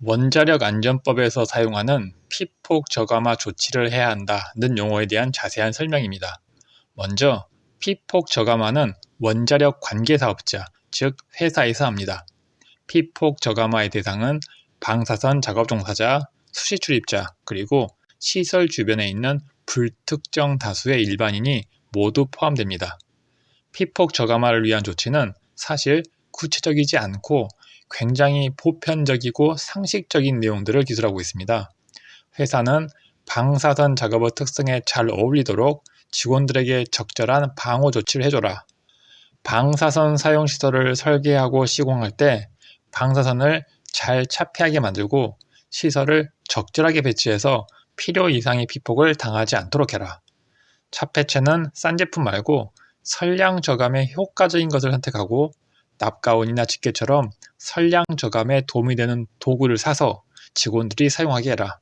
원자력안전법에서 사용하는 피폭 저감화 조치를 해야 한다는 용어에 대한 자세한 설명입니다. 먼저 피폭 저감화는 원자력 관계사업자, 즉 회사에서 합니다. 피폭 저감화의 대상은 방사선 작업 종사자, 수시 출입자, 그리고 시설 주변에 있는 불특정 다수의 일반인이 모두 포함됩니다. 피폭 저감화를 위한 조치는 사실 구체적이지 않고 굉장히 보편적이고 상식적인 내용들을 기술하고 있습니다. 회사는 방사선 작업의 특성에 잘 어울리도록 직원들에게 적절한 방호 조치를 해줘라. 방사선 사용 시설을 설계하고 시공할 때 방사선을 잘 차폐하게 만들고 시설을 적절하게 배치해서 필요 이상의 피폭을 당하지 않도록 해라. 차폐체는 싼 제품 말고 선량 저감에 효과적인 것을 선택하고 납가온이나 집게처럼 선량 저감에 도움이 되는 도구를 사서 직원들이 사용하게 해라.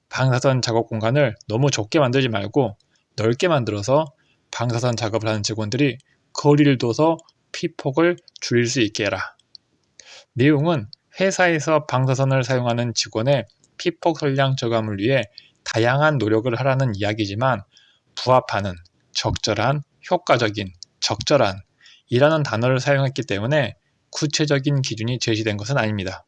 방사선 작업 공간을 너무 좁게 만들지 말고 넓게 만들어서 방사선 작업을 하는 직원들이 거리를 둬서 피폭을 줄일 수 있게 해라. 내용은 회사에서 방사선을 사용하는 직원의 피폭 선량 저감을 위해 다양한 노력을 하라는 이야기지만 부합하는, 적절한, 효과적인, 적절한 이라는 단어를 사용했기 때문에 구체적인 기준이 제시된 것은 아닙니다.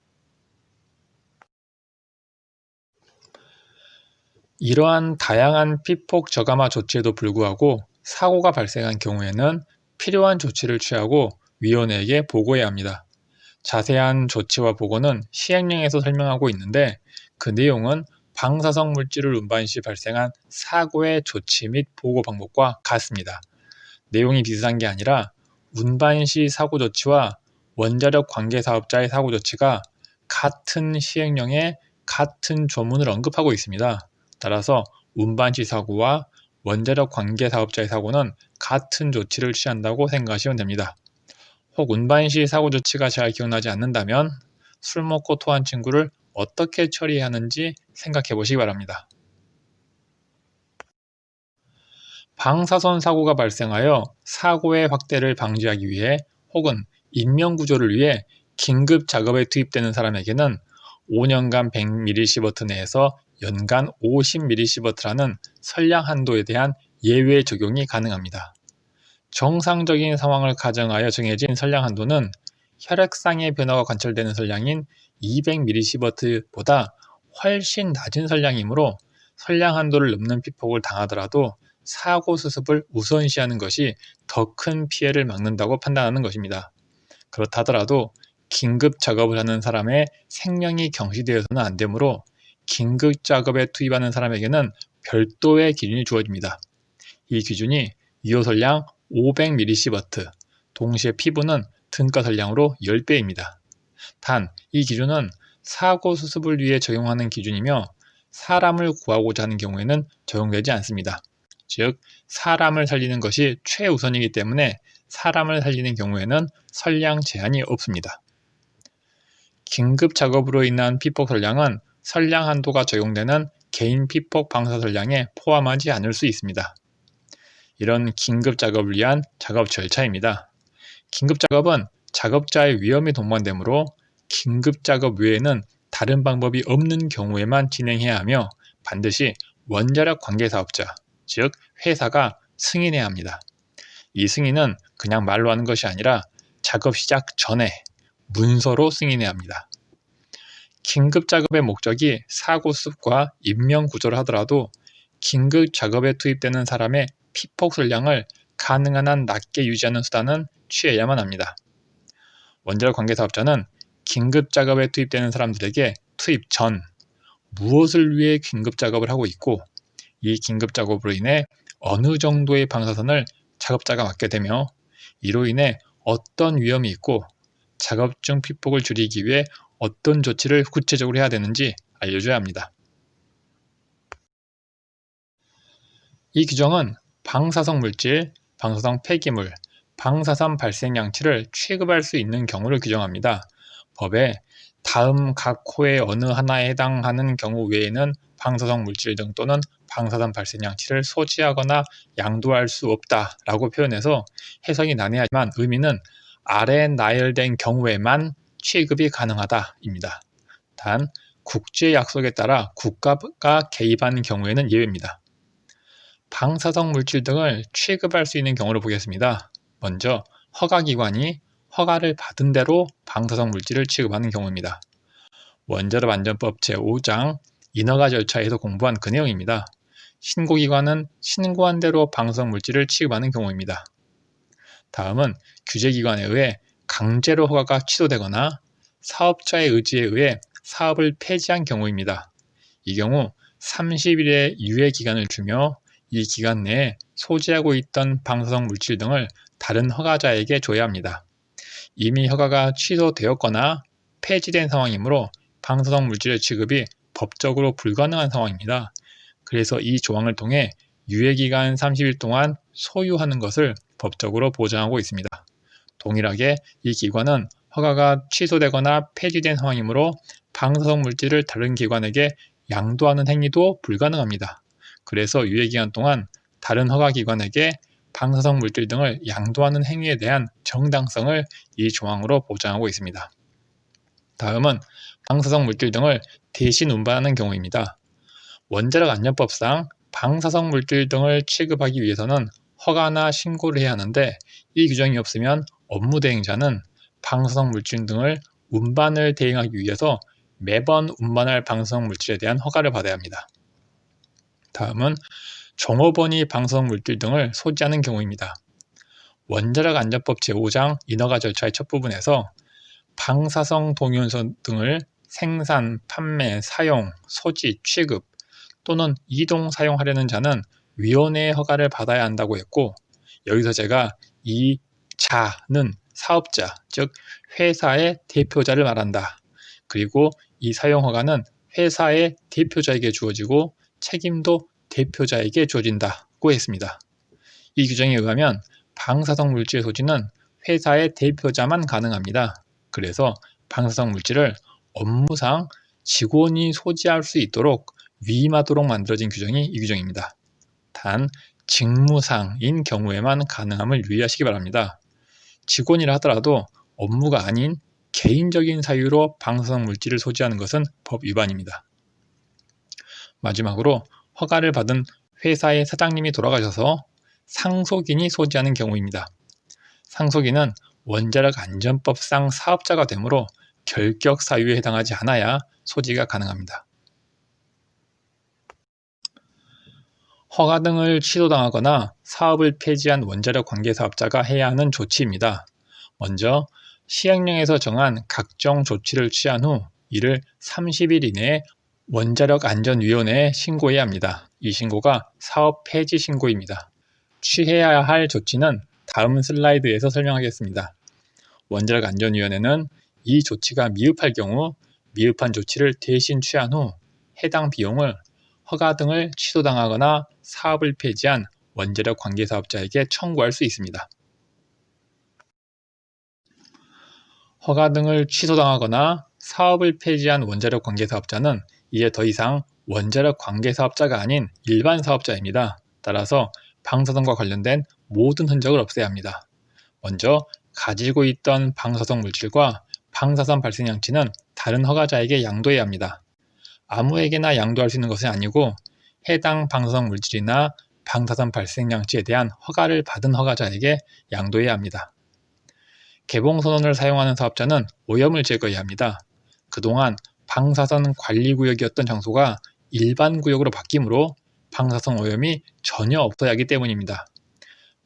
이러한 다양한 피폭 저감화 조치에도 불구하고 사고가 발생한 경우에는 필요한 조치를 취하고 위원회에게 보고해야 합니다. 자세한 조치와 보고는 시행령에서 설명하고 있는데 그 내용은 방사성 물질을 운반 시 발생한 사고의 조치 및 보고 방법과 같습니다. 내용이 비슷한 게 아니라 운반 시 사고 조치와 원자력 관계 사업자의 사고 조치가 같은 시행령에 같은 조문을 언급하고 있습니다. 따라서 운반 시 사고와 원자력 관계 사업자의 사고는 같은 조치를 취한다고 생각하시면 됩니다. 혹 운반 시 사고 조치가 잘 기억나지 않는다면 술 먹고 토한 친구를 어떻게 처리해야 하는지 생각해 보시기 바랍니다. 방사선 사고가 발생하여 사고의 확대를 방지하기 위해 혹은 인명구조를 위해 긴급 작업에 투입되는 사람에게는 5년간 100mSv 내에서 연간 50mSv라는 선량 한도에 대한 예외 적용이 가능합니다. 정상적인 상황을 가정하여 정해진 선량 한도는 혈액상의 변화가 관찰되는 선량인 200mSv보다 훨씬 낮은 선량이므로 선량 한도를 넘는 피폭을 당하더라도 사고 수습을 우선시하는 것이 더 큰 피해를 막는다고 판단하는 것입니다. 그렇다 하더라도 긴급 작업을 하는 사람의 생명이 경시되어서는 안 되므로 긴급 작업에 투입하는 사람에게는 별도의 기준이 주어집니다. 이 기준이 유효선량 500mSv, 동시에 피부는 등가 선량으로 10배입니다. 단, 이 기준은 사고 수습을 위해 적용하는 기준이며 사람을 구하고자 하는 경우에는 적용되지 않습니다. 즉, 사람을 살리는 것이 최우선이기 때문에 사람을 살리는 경우에는 선량 제한이 없습니다. 긴급 작업으로 인한 피폭 선량은 선량 한도가 적용되는 개인 피폭 방사 선량에 포함하지 않을 수 있습니다. 이런 긴급 작업을 위한 작업 절차입니다. 긴급 작업은 작업자의 위험이 동반되므로 긴급 작업 외에는 다른 방법이 없는 경우에만 진행해야 하며 반드시 원자력 관계 사업자, 즉 회사가 승인해야 합니다. 이 승인은 그냥 말로 하는 것이 아니라 작업 시작 전에 문서로 승인해야 합니다. 긴급 작업의 목적이 사고 수습과 인명 구조를 하더라도 긴급 작업에 투입되는 사람의 피폭 선량을 가능한 한 낮게 유지하는 수단은 취해야만 합니다. 원자력 관계 사업자는 긴급 작업에 투입되는 사람들에게 투입 전 무엇을 위해 긴급 작업을 하고 있고 이 긴급 작업으로 인해 어느 정도의 방사선을 작업자가 맡게 되며 이로 인해 어떤 위험이 있고 작업 중 피폭을 줄이기 위해 어떤 조치를 구체적으로 해야 되는지 알려줘야 합니다. 이 규정은 방사성 물질, 방사성 폐기물, 방사선 발생 양치를 취급할 수 있는 경우를 규정합니다. 법에 다음 각 호의 어느 하나에 해당하는 경우 외에는 방사성 물질 등 또는 방사선 발생 양치를 소지하거나 양도할 수 없다라고 표현해서 해석이 난해하지만 의미는 아래에 나열된 경우에만 취급이 가능하다입니다. 단 국제 약속에 따라 국가가 개입하는 경우에는 예외입니다. 방사성 물질 등을 취급할 수 있는 경우를 보겠습니다. 먼저 허가기관이 허가를 받은 대로 방사성 물질을 취급하는 경우입니다. 원자력안전법 제5장 인허가 절차에서 공부한 그 내용입니다. 신고기관은 신고한 대로 방사성 물질을 취급하는 경우입니다. 다음은 규제기관에 의해 강제로 허가가 취소되거나 사업자의 의지에 의해 사업을 폐지한 경우입니다. 이 경우 30일의 유예기간을 주며 이 기간 내에 소지하고 있던 방사성 물질 등을 다른 허가자에게 줘야 합니다. 이미 허가가 취소되었거나 폐지된 상황이므로 방사성 물질의 취급이 법적으로 불가능한 상황입니다. 그래서 이 조항을 통해 유예기간 30일 동안 소유하는 것을 법적으로 보장하고 있습니다. 동일하게 이 기관은 허가가 취소되거나 폐지된 상황이므로 방사성 물질을 다른 기관에게 양도하는 행위도 불가능합니다. 그래서 유예기간 동안 다른 허가기관에게 방사성 물질 등을 양도하는 행위에 대한 정당성을 이 조항으로 보장하고 있습니다. 다음은 방사성 물질 등을 대신 운반하는 경우입니다. 원자력안전법상 방사성 물질 등을 취급하기 위해서는 허가나 신고를 해야 하는데 이 규정이 없으면 업무 대행자는 방사성 물질 등을 운반을 대행하기 위해서 매번 운반할 방사성 물질에 대한 허가를 받아야 합니다. 다음은 종업원이 방사성 물질 등을 소지하는 경우입니다. 원자력안전법 제5장 인허가 절차의 첫 부분에서 방사성 동위원소 등을 생산, 판매, 사용, 소지, 취급 또는 이동 사용하려는 자는 위원회의 허가를 받아야 한다고 했고, 여기서 제가 이 자는 사업자, 즉 회사의 대표자를 말한다. 그리고 이 사용 허가는 회사의 대표자에게 주어지고 책임도 대표자에게 주어진다고 했습니다. 이 규정에 의하면 방사성 물질 소지는 회사의 대표자만 가능합니다. 그래서 방사성 물질을 업무상 직원이 소지할 수 있도록 위임하도록 만들어진 규정이 이 규정입니다. 단 직무상인 경우에만 가능함을 유의하시기 바랍니다. 직원이라 하더라도 업무가 아닌 개인적인 사유로 방사성 물질을 소지하는 것은 법 위반입니다. 마지막으로 허가를 받은 회사의 사장님이 돌아가셔서 상속인이 소지하는 경우입니다. 상속인은 원자력안전법상 사업자가 되므로 결격 사유에 해당하지 않아야 소지가 가능합니다. 허가 등을 취소당하거나 사업을 폐지한 원자력 관계사업자가 해야 하는 조치입니다. 먼저 시행령에서 정한 각종 조치를 취한 후 이를 30일 이내에 원자력안전위원회에 신고해야 합니다. 이 신고가 사업 폐지 신고입니다. 취해야 할 조치는 다음 슬라이드에서 설명하겠습니다. 원자력안전위원회는 이 조치가 미흡할 경우 미흡한 조치를 대신 취한 후 해당 비용을 허가 등을 취소당하거나 사업을 폐지한 원자력 관계사업자에게 청구할 수 있습니다. 허가 등을 취소당하거나 사업을 폐지한 원자력 관계사업자는 이제 더 이상 원자력 관계사업자가 아닌 일반 사업자입니다. 따라서 방사성과 관련된 모든 흔적을 없애야 합니다. 먼저 가지고 있던 방사성 물질과 방사선 발생 장치는 다른 허가자에게 양도해야 합니다. 아무에게나 양도할 수 있는 것은 아니고 해당 방사성 물질이나 방사선 발생 장치에 대한 허가를 받은 허가자에게 양도해야 합니다. 개봉선언을 사용하는 사업자는 오염을 제거해야 합니다. 그동안 방사선 관리구역이었던 장소가 일반 구역으로 바뀌므로 방사선 오염이 전혀 없어야 하기 때문입니다.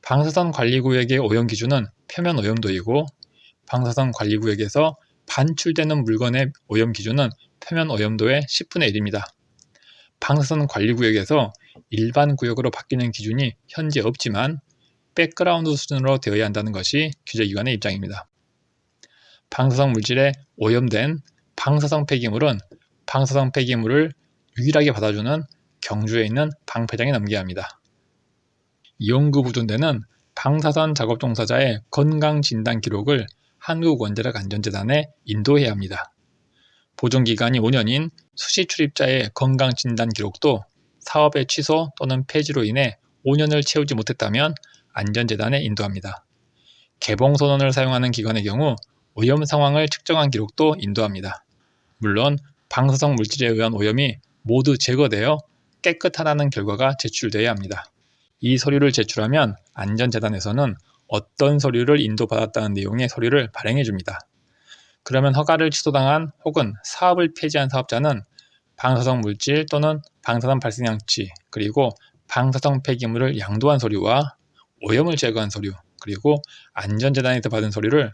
방사선 관리구역의 오염 기준은 표면 오염도이고 방사선 관리구역에서 반출되는 물건의 오염 기준은 표면 오염도의 10분의 1입니다. 방사선 관리구역에서 일반 구역으로 바뀌는 기준이 현재 없지만 백그라운드 수준으로 되어야 한다는 것이 규제기관의 입장입니다. 방사성 물질에 오염된 방사성 폐기물은 방사성 폐기물을 유일하게 받아주는 경주에 있는 방패장에 넘겨야 합니다. 이온구 보존대는 방사선 작업 종사자의 건강진단 기록을 한국원자력안전재단에 인도해야 합니다. 보존기간이 5년인 수시 출입자의 건강진단 기록도 사업의 취소 또는 폐지로 인해 5년을 채우지 못했다면 안전재단에 인도합니다. 개봉선언을 사용하는 기관의 경우 오염 상황을 측정한 기록도 인도합니다. 물론 방사성 물질에 의한 오염이 모두 제거되어 깨끗하다는 결과가 제출되어야 합니다. 이 서류를 제출하면 안전재단에서는 어떤 서류를 인도받았다는 내용의 서류를 발행해 줍니다. 그러면 허가를 취소당한 혹은 사업을 폐지한 사업자는 방사성 물질 또는 방사선 발생장치, 그리고 방사성 폐기물을 양도한 서류와 오염을 제거한 서류, 그리고 안전재단에서 받은 서류를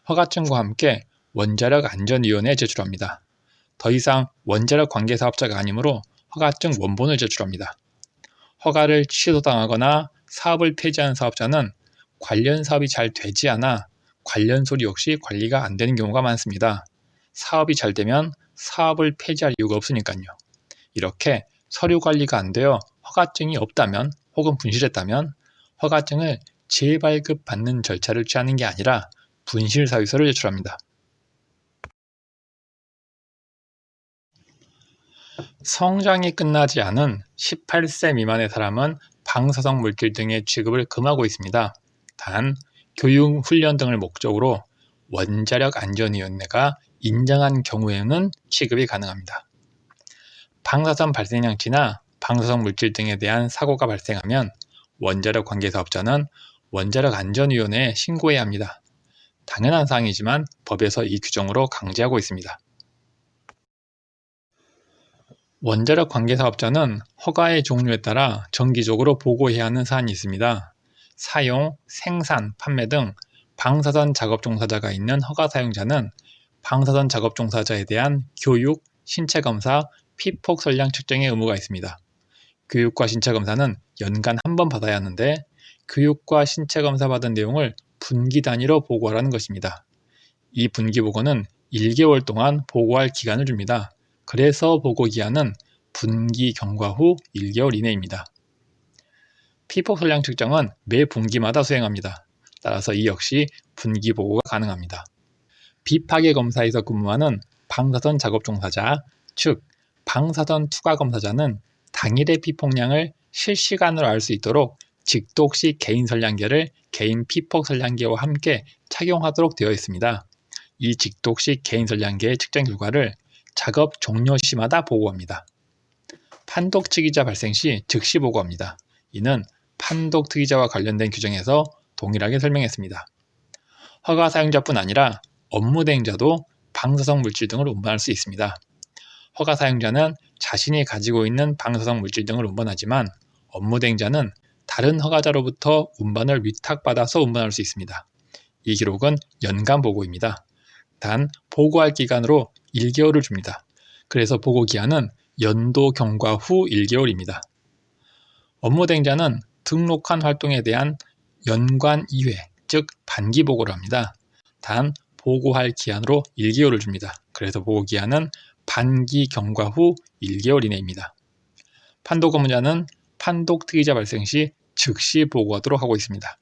허가증과 함께 원자력안전위원회에 제출합니다. 더 이상 원자력 관계 사업자가 아니므로 허가증 원본을 제출합니다. 허가를 취소당하거나 사업을 폐지한 사업자는 관련 사업이 잘 되지 않아 관련 서류 역시 관리가 안 되는 경우가 많습니다. 사업이 잘 되면 사업을 폐지할 이유가 없으니까요. 이렇게 서류 관리가 안 되어 허가증이 없다면 혹은 분실했다면 허가증을 재발급 받는 절차를 취하는 게 아니라 분실사유서를 제출합니다. 성장이 끝나지 않은 18세 미만의 사람은 방사성 물질 등의 취급을 금하고 있습니다. 단, 교육, 훈련 등을 목적으로 원자력안전위원회가 인정한 경우에는 취급이 가능합니다. 방사선 발생장치나 방사성 물질 등에 대한 사고가 발생하면 원자력 관계사업자는 원자력안전위원회에 신고해야 합니다. 당연한 사항이지만 법에서 이 규정으로 강제하고 있습니다. 원자력 관계사업자는 허가의 종류에 따라 정기적으로 보고해야 하는 사안이 있습니다. 사용, 생산, 판매 등 방사선 작업 종사자가 있는 허가 사용자는 방사선 작업 종사자에 대한 교육, 신체검사, 피폭 선량 측정의 의무가 있습니다. 교육과 신체검사는 연간 한 번 받아야 하는데 교육과 신체검사 받은 내용을 분기 단위로 보고하라는 것입니다. 이 분기 보고는 1개월 동안 보고할 기간을 줍니다. 그래서 보고기한은 분기 경과 후 1개월 이내입니다. 피폭 선량 측정은 매 분기마다 수행합니다. 따라서 이 역시 분기 보고가 가능합니다. 비파괴 검사에서 근무하는 방사선 작업 종사자, 즉 방사선 투과 검사자는 당일의 피폭량을 실시간으로 알 수 있도록 직독식 개인 선량계를 개인 피폭 선량계와 함께 착용하도록 되어 있습니다. 이 직독식 개인 선량계의 측정 결과를 작업 종료 시마다 보고합니다. 판독 특이자 발생 시 즉시 보고합니다. 이는 판독 특이자와 관련된 규정에서 동일하게 설명했습니다. 허가 사용자뿐 아니라 업무 대행자도 방사성 물질 등을 운반할 수 있습니다. 허가 사용자는 자신이 가지고 있는 방사성 물질 등을 운반하지만 업무 대행자는 다른 허가자로부터 운반을 위탁받아서 운반할 수 있습니다. 이 기록은 연간 보고입니다. 단 보고할 기간으로 1개월을 줍니다. 그래서 보고기한은 연도 경과 후 1개월입니다. 업무 대행자는 등록한 활동에 대한 연관 2회, 즉 반기 보고를 합니다. 단 보고할 기한으로 1개월을 줍니다. 그래서 보고기한은 반기 경과 후 1개월 이내입니다. 판독 업무자는 판독 특이자 발생 시 즉시 보고하도록 하고 있습니다.